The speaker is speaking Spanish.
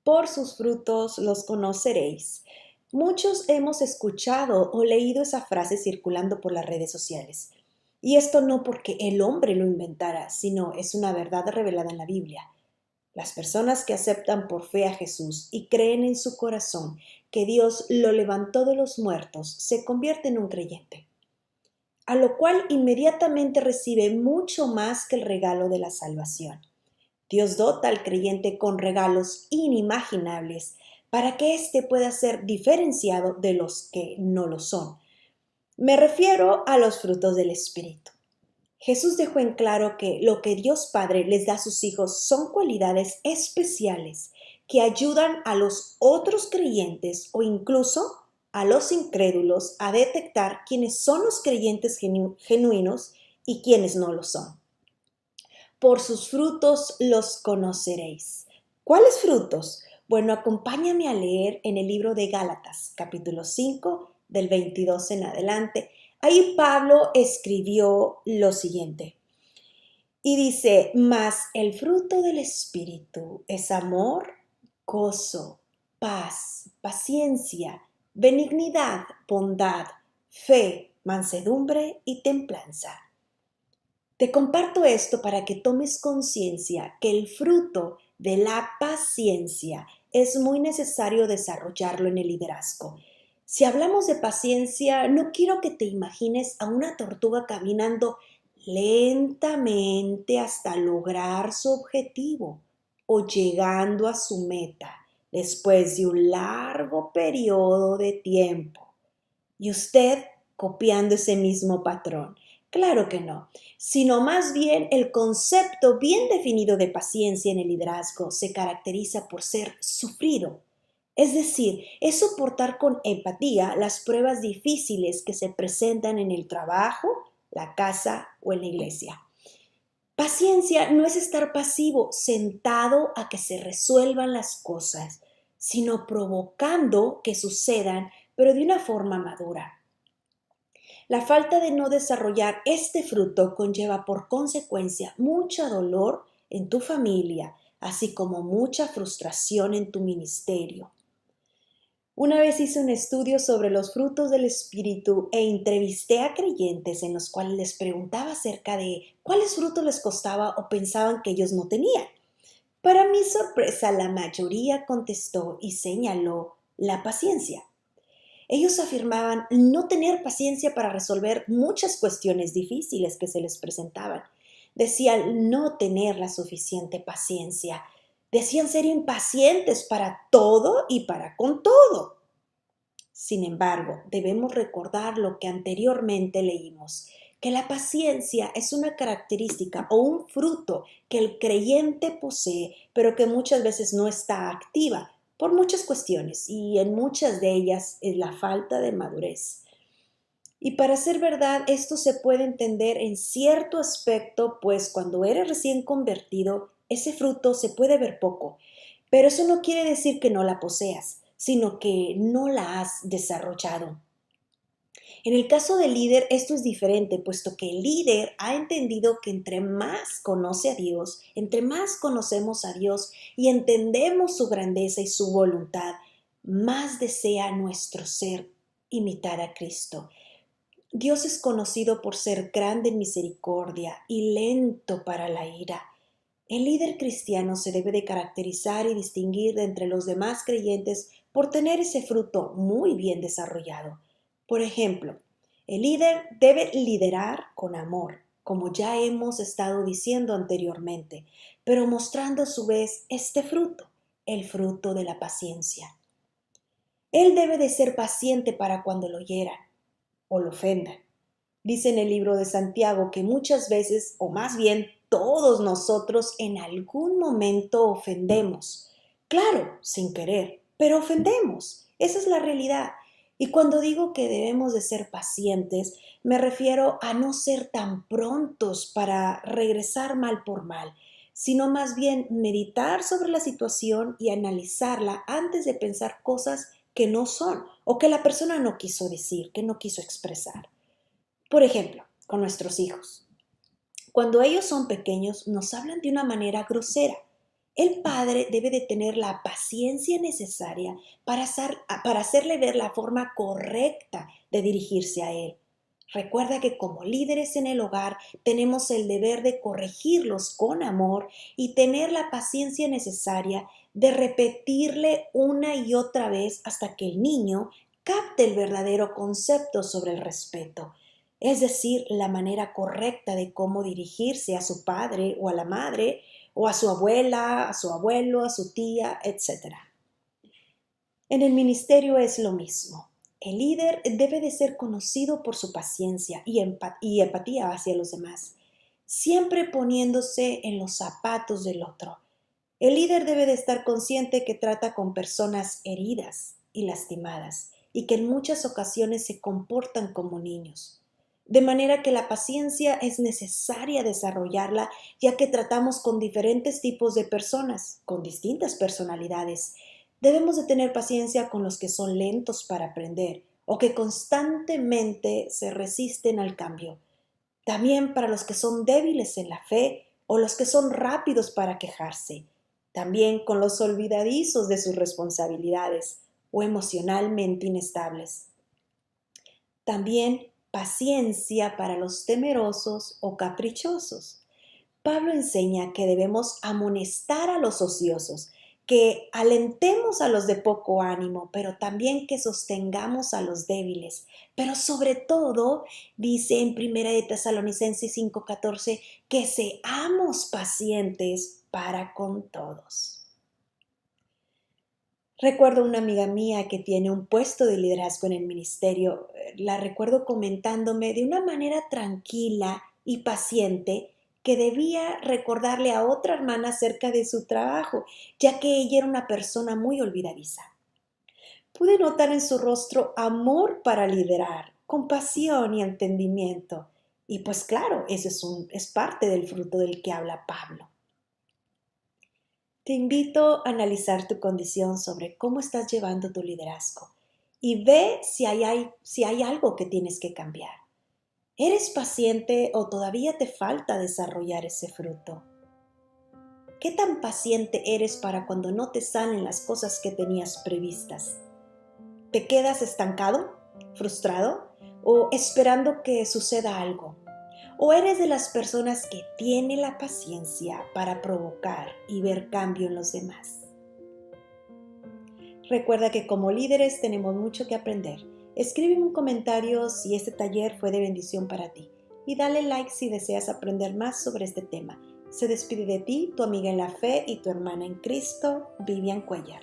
Por sus frutos los conoceréis. Muchos hemos escuchado o leído esa frase circulando por las redes sociales. Y esto no porque el hombre lo inventara, sino es una verdad revelada en la Biblia. Las personas que aceptan por fe a Jesús y creen en su corazón que Dios lo levantó de los muertos se convierten en un creyente, a lo cual inmediatamente recibe mucho más que el regalo de la salvación. Dios dota al creyente con regalos inimaginables para que éste pueda ser diferenciado de los que no lo son. Me refiero a los frutos del Espíritu. Jesús dejó en claro que lo que Dios Padre les da a sus hijos son cualidades especiales que ayudan a los otros creyentes o incluso a los incrédulos a detectar quiénes son los creyentes genuinos y quiénes no lo son. Por sus frutos los conoceréis. ¿Cuáles frutos? Bueno, acompáñame a leer en el libro de Gálatas, capítulo 5, del 22 en adelante. Ahí Pablo escribió lo siguiente. Y dice, mas el fruto del Espíritu es amor, gozo, paz, paciencia, benignidad, bondad, fe, mansedumbre y templanza. Te comparto esto para que tomes conciencia que el fruto de la paciencia es muy necesario desarrollarlo en el liderazgo. Si hablamos de paciencia, no quiero que te imagines a una tortuga caminando lentamente hasta lograr su objetivo o llegando a su meta después de un largo periodo de tiempo. Y usted copiando ese mismo patrón. Claro que no, sino más bien el concepto bien definido de paciencia en el liderazgo se caracteriza por ser sufrido. Es decir, es soportar con empatía las pruebas difíciles que se presentan en el trabajo, la casa o en la iglesia. Paciencia no es estar pasivo, sentado a que se resuelvan las cosas, sino provocando que sucedan, pero de una forma madura. La falta de no desarrollar este fruto conlleva por consecuencia mucho dolor en tu familia, así como mucha frustración en tu ministerio. Una vez hice un estudio sobre los frutos del Espíritu e entrevisté a creyentes en los cuales les preguntaba acerca de cuáles frutos les costaba o pensaban que ellos no tenían. Para mi sorpresa, la mayoría contestó y señaló la paciencia. Ellos afirmaban no tener paciencia para resolver muchas cuestiones difíciles que se les presentaban. Decían no tener la suficiente paciencia. Decían ser impacientes para todo y para con todo. Sin embargo, debemos recordar lo que anteriormente leímos, que la paciencia es una característica o un fruto que el creyente posee, pero que muchas veces no está activa por muchas cuestiones y en muchas de ellas es la falta de madurez. Y para ser verdad, esto se puede entender en cierto aspecto, pues cuando eres recién convertido, ese fruto se puede ver poco, pero eso no quiere decir que no la poseas, sino que no la has desarrollado. En el caso del líder, esto es diferente, puesto que el líder ha entendido que entre más conoce a Dios, entre más conocemos a Dios y entendemos su grandeza y su voluntad, más desea nuestro ser imitar a Cristo. Dios es conocido por ser grande en misericordia y lento para la ira. El líder cristiano se debe de caracterizar y distinguir de entre los demás creyentes por tener ese fruto muy bien desarrollado. Por ejemplo, el líder debe liderar con amor, como ya hemos estado diciendo anteriormente, pero mostrando a su vez este fruto, el fruto de la paciencia. Él debe de ser paciente para cuando lo hieran o lo ofendan. Dice en el libro de Santiago que muchas veces, o más bien todos nosotros en algún momento ofendemos. Claro, sin querer, pero ofendemos. Esa es la realidad. Y cuando digo que debemos de ser pacientes, me refiero a no ser tan prontos para regresar mal por mal, sino más bien meditar sobre la situación y analizarla antes de pensar cosas que no son o que la persona no quiso decir, que no quiso expresar. Por ejemplo, con nuestros hijos. Cuando ellos son pequeños, nos hablan de una manera grosera. El padre debe de tener la paciencia necesaria para hacerle ver la forma correcta de dirigirse a él. Recuerda que como líderes en el hogar tenemos el deber de corregirlos con amor y tener la paciencia necesaria de repetirle una y otra vez hasta que el niño capte el verdadero concepto sobre el respeto, es decir, la manera correcta de cómo dirigirse a su padre o a la madre, o a su abuela, a su abuelo, a su tía, etc. En el ministerio es lo mismo. El líder debe de ser conocido por su paciencia y empatía hacia los demás, siempre poniéndose en los zapatos del otro. El líder debe de estar consciente que trata con personas heridas y lastimadas y que en muchas ocasiones se comportan como niños. De manera que la paciencia es necesaria desarrollarla, ya que tratamos con diferentes tipos de personas, con distintas personalidades. Debemos de tener paciencia con los que son lentos para aprender o que constantemente se resisten al cambio. También para los que son débiles en la fe o los que son rápidos para quejarse. También con los olvidadizos de sus responsabilidades o emocionalmente inestables. También paciencia para los temerosos o caprichosos. Pablo enseña que debemos amonestar a los ociosos, que alentemos a los de poco ánimo, pero también que sostengamos a los débiles. Pero sobre todo, dice en 1 de Tesalonicenses 5:14, que seamos pacientes para con todos. Recuerdo una amiga mía que tiene un puesto de liderazgo en el ministerio. La recuerdo comentándome de una manera tranquila y paciente que debía recordarle a otra hermana acerca de su trabajo, ya que ella era una persona muy olvidadiza. Pude notar en su rostro amor para liderar, compasión y entendimiento. Y pues claro, eso es parte del fruto del que habla Pablo. Te invito a analizar tu condición sobre cómo estás llevando tu liderazgo y ve si hay algo que tienes que cambiar. ¿Eres paciente o todavía te falta desarrollar ese fruto? ¿Qué tan paciente eres para cuando no te salen las cosas que tenías previstas? ¿Te quedas estancado, frustrado o esperando que suceda algo? ¿O eres de las personas que tiene la paciencia para provocar y ver cambio en los demás? Recuerda que como líderes tenemos mucho que aprender. Escríbeme un comentario si este taller fue de bendición para ti y dale like si deseas aprender más sobre este tema. Se despide de ti, tu amiga en la fe y tu hermana en Cristo, Vivian Cuellar.